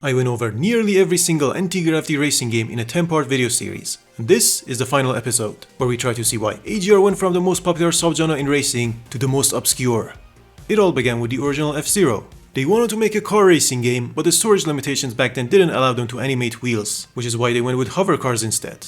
I went over nearly every single anti-gravity racing game in a 10-part video series, and this is the final episode, where we try to see why AGR went from the most popular subgenre in racing to the most obscure. It all began with the original F-Zero. They wanted to make a car racing game, but the storage limitations back then didn't allow them to animate wheels, which is why they went with hover cars instead.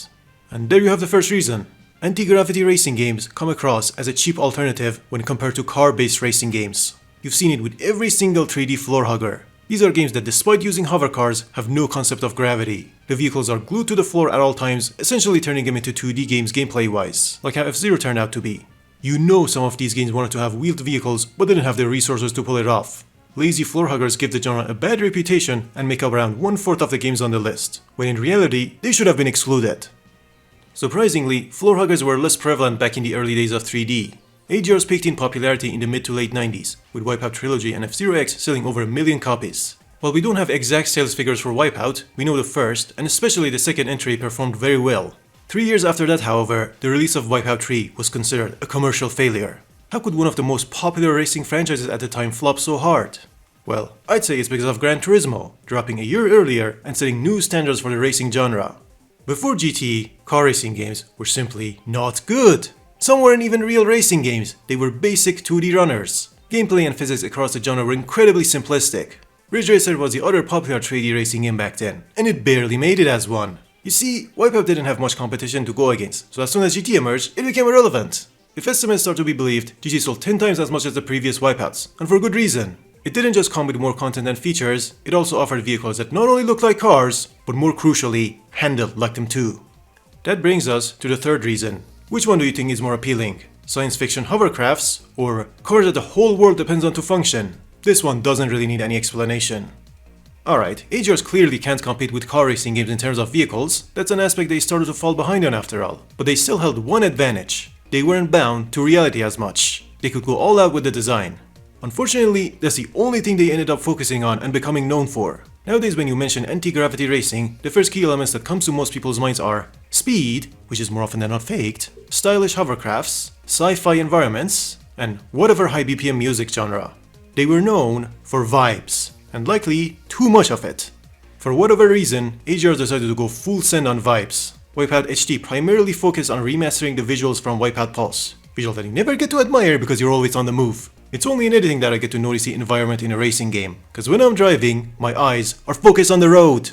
And there you have the first reason. Anti-gravity racing games come across as a cheap alternative when compared to car-based racing games. You've seen it with every single 3D floor hugger. These are games that, despite using hover cars, have no concept of gravity. The vehicles are glued to the floor at all times, essentially turning them into 2D games gameplay-wise, like how F-Zero turned out to be. You know some of these games wanted to have wheeled vehicles, but didn't have the resources to pull it off. Lazy floor huggers give the genre a bad reputation and make up around 1/4 of the games on the list, when in reality, they should have been excluded. Surprisingly, floor huggers were less prevalent back in the early days of 3D. AGRs peaked in popularity in the mid to late 90s, with Wipeout Trilogy and F-Zero X selling over 1 million copies. While we don't have exact sales figures for Wipeout, we know the first, and especially the second entry, performed very well. 3 years after that, however, the release of Wipeout 3 was considered a commercial failure. How could one of the most popular racing franchises at the time flop so hard? Well, I'd say it's because of Gran Turismo, dropping a year earlier and setting new standards for the racing genre. Before GT, car racing games were simply not good. Some weren't even real racing games, they were basic 2D runners. Gameplay and physics across the genre were incredibly simplistic. Ridge Racer was the other popular 3D racing game back then, and it barely made it as one. You see, Wipeout didn't have much competition to go against, so as soon as GT emerged, it became irrelevant. If estimates are to be believed, GT sold 10 times as much as the previous Wipeouts, and for good reason. It didn't just come with more content and features, it also offered vehicles that not only looked like cars, but more crucially, handled like them too. That brings us to the third reason. Which one do you think is more appealing? Science fiction hovercrafts, or cars that the whole world depends on to function? This one doesn't really need any explanation. Alright, AGRs clearly can't compete with car racing games in terms of vehicles, that's an aspect they started to fall behind on after all. But they still held one advantage. They weren't bound to reality as much. They could go all out with the design. Unfortunately, that's the only thing they ended up focusing on and becoming known for. Nowadays, when you mention anti-gravity racing, the first key elements that comes to most people's minds are speed, which is more often than not faked, stylish hovercrafts, sci-fi environments, and whatever high BPM music genre. They were known for vibes, and likely too much of it. For whatever reason, AGR decided to go full send on vibes. Wipeout HD primarily focused on remastering the visuals from Wipeout Pulse, visuals that you never get to admire because you're always on the move. It's only in editing that I get to notice the environment in a racing game, cause when I'm driving, my eyes are focused on the road.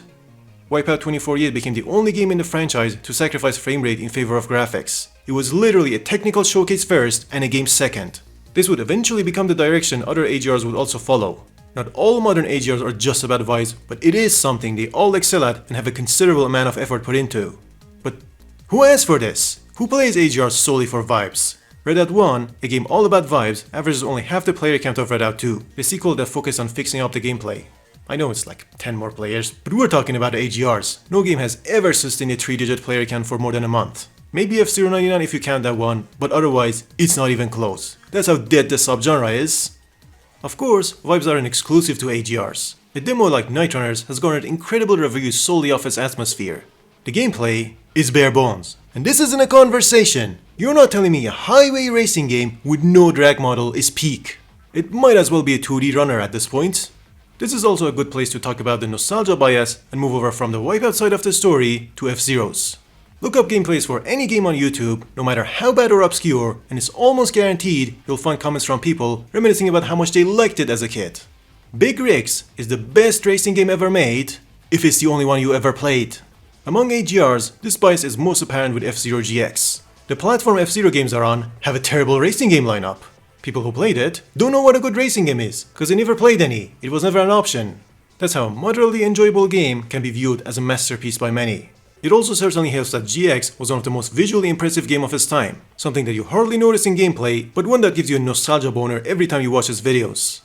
Wipeout 2048 became the only game in the franchise to sacrifice frame rate in favor of graphics. It was literally a technical showcase first and a game second. This would eventually become the direction other AGRs would also follow. Not all modern AGRs are just about vibes, but it is something they all excel at and have a considerable amount of effort put into. But who asked for this? Who plays AGRs solely for vibes? Redout 1, a game all about vibes, averages only half the player count of Redout 2, the sequel that focused on fixing up the gameplay. I know it's like 10 more players, but we're talking about AGRs. No game has ever sustained a 3-digit player count for more than a month. Maybe F-Zero 99 if you count that one, but otherwise, it's not even close. That's how dead the subgenre is. Of course, vibes aren't exclusive to AGRs. A demo like Night Runners has garnered incredible reviews solely off its atmosphere. The gameplay is bare bones. And this isn't a conversation. You're not telling me a highway racing game with no drag model is peak. It might as well be a 2D runner at this point. This is also a good place to talk about the nostalgia bias and move over from the Wipeout side of the story to F-Zero's. Look up gameplays for any game on YouTube, no matter how bad or obscure, and it's almost guaranteed you'll find comments from people reminiscing about how much they liked it as a kid. Big Rigs is the best racing game ever made, if it's the only one you ever played. Among AGRs, this bias is most apparent with F-Zero GX. The platform F-Zero games are on have a terrible racing game lineup. People who played it don't know what a good racing game is, because they never played any, it was never an option. That's how a moderately enjoyable game can be viewed as a masterpiece by many. It also certainly helps that GX was one of the most visually impressive games of its time, something that you hardly notice in gameplay, but one that gives you a nostalgia boner every time you watch its videos.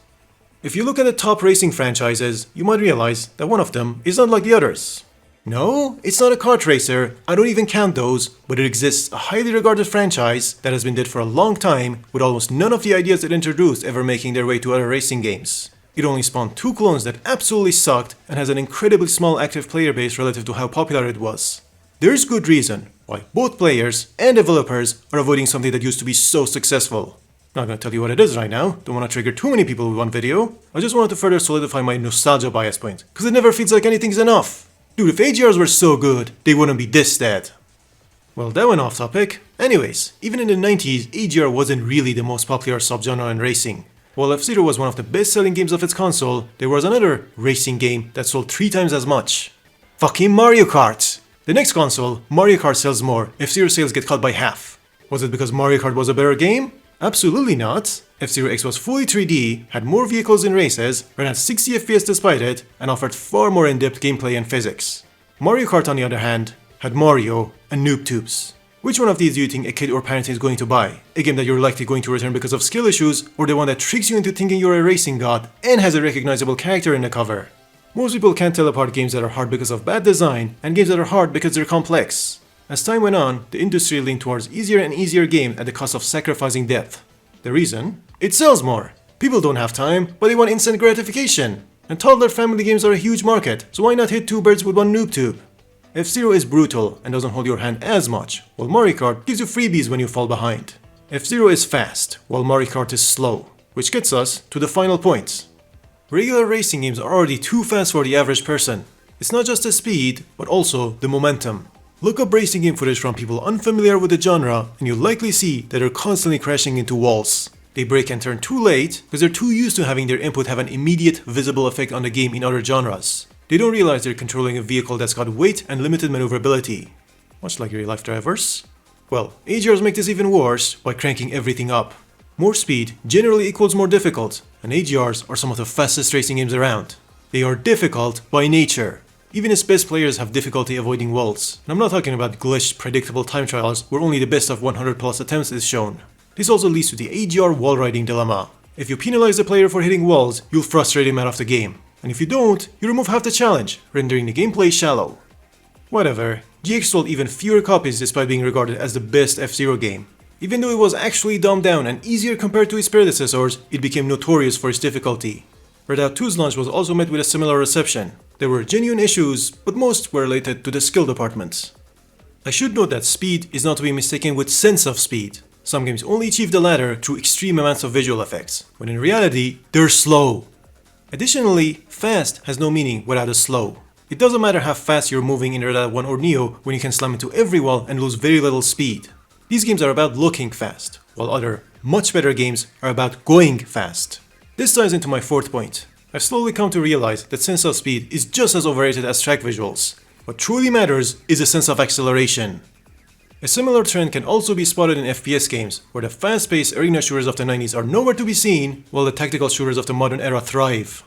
If you look at the top racing franchises, you might realize that one of them is not like the others. No, it's not a kart racer, I don't even count those, but it exists a highly regarded franchise that has been dead for a long time, with almost none of the ideas it introduced ever making their way to other racing games. It only spawned 2 clones that absolutely sucked and has an incredibly small active player base relative to how popular it was. There's good reason why both players and developers are avoiding something that used to be so successful. Not gonna tell you what it is right now, don't wanna trigger too many people with one video. I just wanted to further solidify my nostalgia bias point, cause it never feels like anything's enough. Dude, if AGRs were so good, they wouldn't be this dead. Well, that went off topic. Anyways, even in the 90s, AGR wasn't really the most popular subgenre in racing. While F-Zero was one of the best-selling games of its console, there was another racing game that sold 3 times as much. Fucking Mario Kart! The next console, Mario Kart, sells more, F-Zero sales get cut by half. Was it because Mario Kart was a better game? Absolutely not. F-Zero X was fully 3D, had more vehicles in races, ran at 60 FPS despite it, and offered far more in-depth gameplay and physics. Mario Kart, on the other hand, had Mario and noob tubes. Which one of these do you think a kid or parent is going to buy? A game that you're likely going to return because of skill issues, or the one that tricks you into thinking you're a racing god and has a recognizable character in the cover? Most people can't tell apart games that are hard because of bad design and games that are hard because they're complex. As time went on, the industry leaned towards easier and easier games at the cost of sacrificing depth. The reason? It sells more. People don't have time, but they want instant gratification. And toddler family games are a huge market, so why not hit 2 birds with one noob tube? F-Zero is brutal and doesn't hold your hand as much, while Mario Kart gives you freebies when you fall behind. F-Zero is fast, while Mario Kart is slow, which gets us to the final point. Regular racing games are already too fast for the average person. It's not just the speed, but also the momentum. Look up racing game footage from people unfamiliar with the genre and you'll likely see that they're constantly crashing into walls. They break and turn too late because they're too used to having their input have an immediate, visible effect on the game in other genres. They don't realize they're controlling a vehicle that's got weight and limited maneuverability. Much like real life drivers. Well, AGRs make this even worse by cranking everything up. More speed generally equals more difficult, and AGRs are some of the fastest racing games around. They are difficult by nature. Even its best players have difficulty avoiding walls. And I'm not talking about glitched, predictable time trials where only the best of 100 plus attempts is shown. This also leads to the AGR wall riding dilemma. If you penalize the player for hitting walls, you'll frustrate him out of the game. And if you don't, you remove half the challenge, rendering the gameplay shallow. Whatever, GX sold even fewer copies despite being regarded as the best F-Zero game. Even though it was actually dumbed down and easier compared to its predecessors, it became notorious for its difficulty. Redout 2's launch was also met with a similar reception. There were genuine issues, but most were related to the skill department. I should note that speed is not to be mistaken with sense of speed. Some games only achieve the latter through extreme amounts of visual effects, when in reality, they're slow. Additionally, fast has no meaning without a slow. It doesn't matter how fast you're moving in Redout 1 or Neo when you can slam into every wall and lose very little speed. These games are about looking fast, while other, much better games are about going fast. This ties into my fourth point. I've slowly come to realize that sense of speed is just as overrated as track visuals. What truly matters is a sense of acceleration. A similar trend can also be spotted in FPS games, where the fast-paced arena shooters of the 90s are nowhere to be seen, while the tactical shooters of the modern era thrive.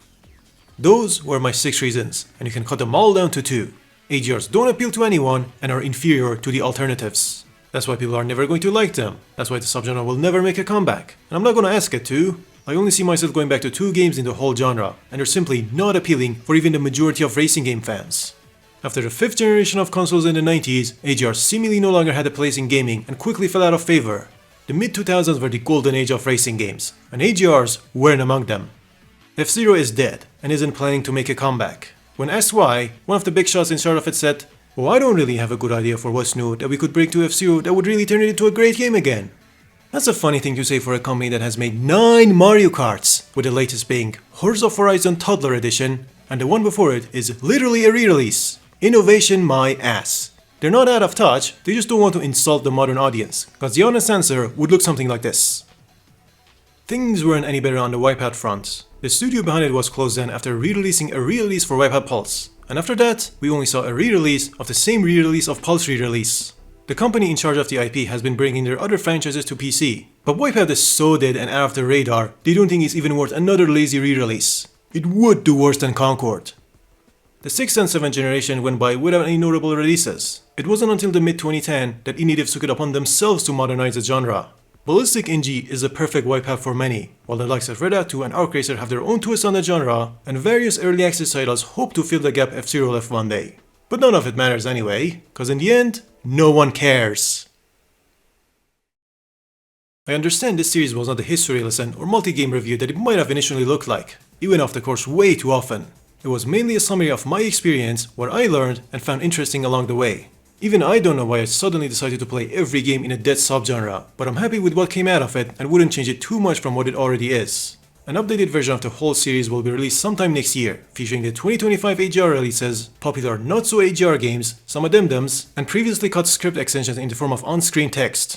Those were my 6 reasons, and you can cut them all down to 2. AGRs don't appeal to anyone and are inferior to the alternatives. That's why people are never going to like them. That's why the subgenre will never make a comeback. And I'm not gonna ask it to. I only see myself going back to 2 games in the whole genre, and they're simply not appealing for even the majority of racing game fans. After the 5th generation of consoles in the 90s, AGR seemingly no longer had a place in gaming and quickly fell out of favor. The mid-2000s were the golden age of racing games, and AGRs weren't among them. F-Zero is dead, and isn't planning to make a comeback. When asked why, one of the big shots in charge of it said, "Oh, I don't really have a good idea for what's new that we could bring to F-Zero that would really turn it into a great game again." That's a funny thing to say for a company that has made 9 Mario Karts, with the latest being Horse of Horizon Toddler Edition, and the one before it is literally a re-release. Innovation my ass. They're not out of touch, they just don't want to insult the modern audience, cause the honest answer would look something like this. Things weren't any better on the Wipeout front. The studio behind it was closed down after re-releasing a re-release for Wipeout Pulse, and after that, we only saw a re-release of the same re-release of Pulse re-release. The company in charge of the IP has been bringing their other franchises to PC, but Wipeout is so dead and out of the radar, they don't think it's even worth another lazy re-release. It would do worse than Concord. The 6th and 7th generation went by without any notable releases. It wasn't until the mid-2010 that indie devs took it upon themselves to modernize the genre. Ballistic NG is a perfect Wipeout for many, while the likes of Redout 2 and Arc Racer have their own twist on the genre, and various early access titles hope to fill the gap F-Zero left one day. But none of it matters anyway, cause in the end, no one cares. I understand this series was not the history lesson or multi-game review that it might have initially looked like. It went off the course way too often. It was mainly a summary of my experience, what I learned and found interesting along the way. Even I don't know why I suddenly decided to play every game in a dead subgenre, but I'm happy with what came out of it and wouldn't change it too much from what it already is. An updated version of the whole series will be released sometime next year, featuring the 2025 AGR releases, popular not-so-AGR games, some addendums, and previously cut script extensions in the form of on-screen text.